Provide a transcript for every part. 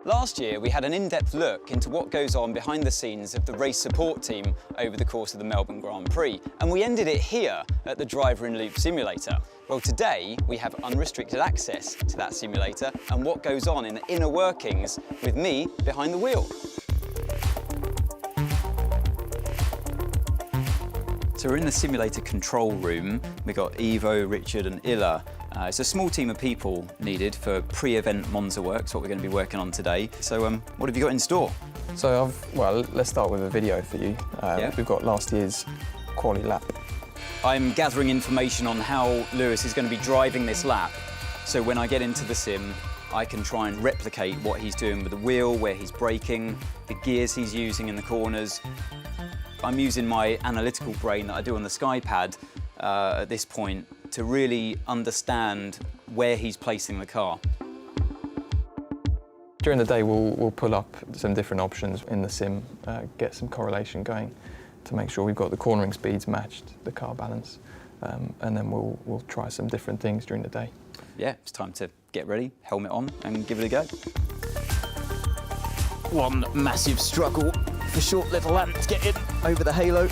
Last year, we had an in-depth look into what goes on behind the scenes of the race support team over the course of the Melbourne Grand Prix, and we ended it here at the driver-in-loop simulator. Well, today we have unrestricted access to that simulator and what goes on in the inner workings with me behind the wheel. So we're in the simulator control room. We've got Ivo, Richard and Illa. It's a small team of people needed for pre-event Monza works, what we're going to be working on today. So what have you got in store? So let's start with a video for you. We've got last year's quali lap. I'm gathering information on how Lewis is going to be driving this lap. So when I get into the sim, I can try and replicate what he's doing with the wheel, where he's braking, the gears he's using in the corners. I'm using my analytical brain that I do on the SkyPad at this point to really understand where he's placing the car. During the day, we'll pull up some different options in the sim, get some correlation going to make sure we've got the cornering speeds matched, the car balance, and then we'll try some different things during the day. Yeah, it's time to get ready, helmet on, and give it a go. One massive struggle for short little Ant to get in over the halo.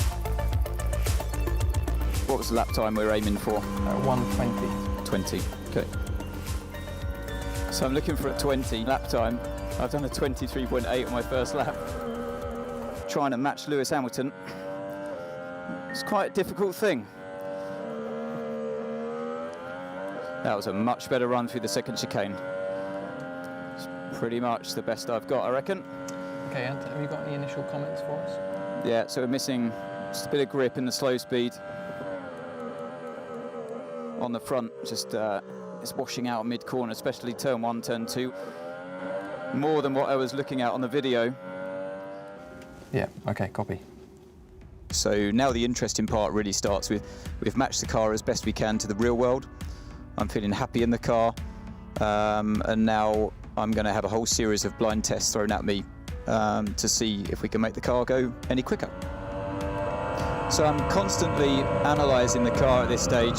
What was the lap time we were aiming for? 1:20. 20, okay. So I'm looking for a 20 lap time. I've done a 23.8 on my first lap. Trying to match Lewis Hamilton. It's quite a difficult thing. That was a much better run through the second chicane. It's pretty much the best I've got, I reckon. Okay, Ant, have you got any initial comments for us? Yeah, so we're missing just a bit of grip in the slow speed. On the front, just it's washing out mid-corner, especially turn 1, turn 2. More than what I was looking at on the video. Yeah, okay, copy. So now the interesting part really starts with, we've matched the car as best we can to the real world. I'm feeling happy in the car, and now I'm going to have a whole series of blind tests thrown at me to see if we can make the car go any quicker. So I'm constantly analysing the car at this stage,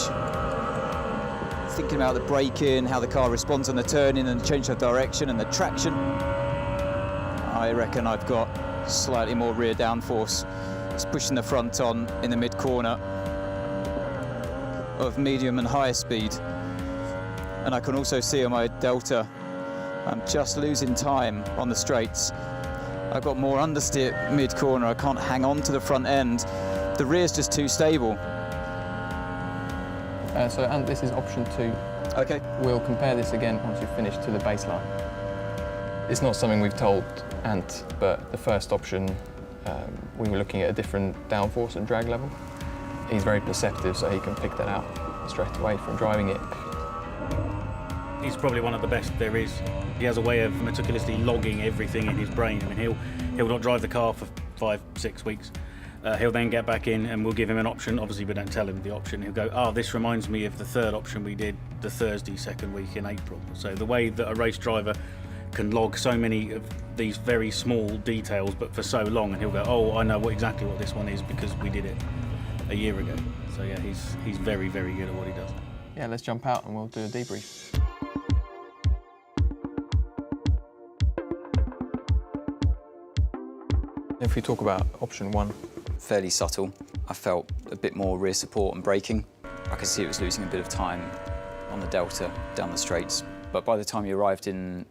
thinking about the braking, how the car responds on the turning and the change of direction and the traction. I reckon I've got slightly more rear downforce. It's pushing the front on in the mid-corner of medium and higher speed. And I can also see on my delta, I'm just losing time on the straights. I've got more understeer mid-corner, I can't hang on to the front end. The rear's just too stable. So Ant, this is option 2. Okay. We'll compare this again once you've finished to the baseline. It's not something we've told Ant, but the first option, we were looking at a different downforce and drag level. He's very perceptive, so he can pick that out straight away from driving it. He's probably one of the best there is. He has a way of meticulously logging everything in his brain. I mean, he'll not drive the car for 5-6 weeks. He'll then get back in and we'll give him an option. Obviously, we don't tell him the option. He'll go, oh, this reminds me of the third option we did the Thursday second week in April. So the way that a race driver can log so many of these very small details, but for so long, and he'll go, oh, I know exactly what this one is because we did it a year ago. So yeah, he's very, very good at what he does. Yeah, let's jump out and we'll do a debrief. If we talk about option 1. Fairly subtle. I felt a bit more rear support and braking. I could see it was losing a bit of time on the delta down the straights. But by the time you arrived in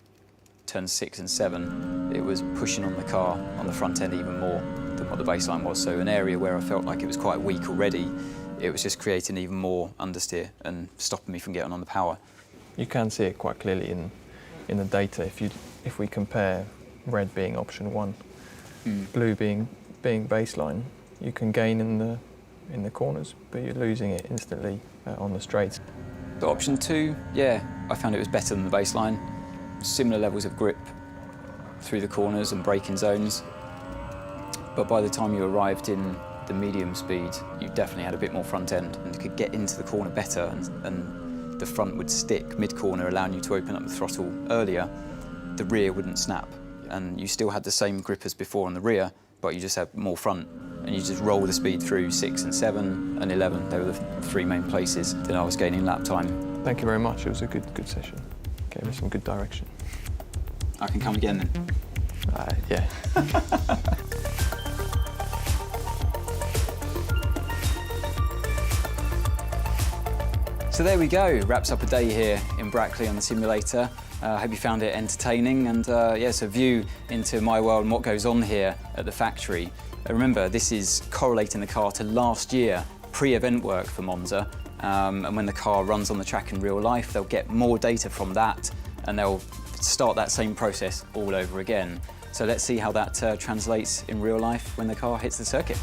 turn 6 and 7, it was pushing on the car on the front end even more than what the baseline was. So an area where I felt like it was quite weak already, it was just creating even more understeer and stopping me from getting on the power. You can see it quite clearly in the data if we compare red being option 1, blue being baseline. You can gain in the corners, but you're losing it instantly on the straights. The option 2, yeah, I found it was better than the baseline. Similar levels of grip through the corners and braking zones. But by the time you arrived in the medium speed, you definitely had a bit more front end and could get into the corner better, and the front would stick mid-corner, allowing you to open up the throttle earlier. The rear wouldn't snap, and you still had the same grip as before on the rear, but you just had more front, and you just roll the speed through 6 and 7 and 11. They were the 3 main places that I was gaining lap time. Thank you very much. It was a good session. Gave us some good direction. I can come again then. Yeah. So there we go, wraps up a day here in Brackley on the simulator. I hope you found it entertaining, and yes, a view into my world and what goes on here at the factory. Remember, this is correlating the car to last year, pre-event work for Monza, and when the car runs on the track in real life, they'll get more data from that, and they'll start that same process all over again. So let's see how that translates in real life when the car hits the circuit.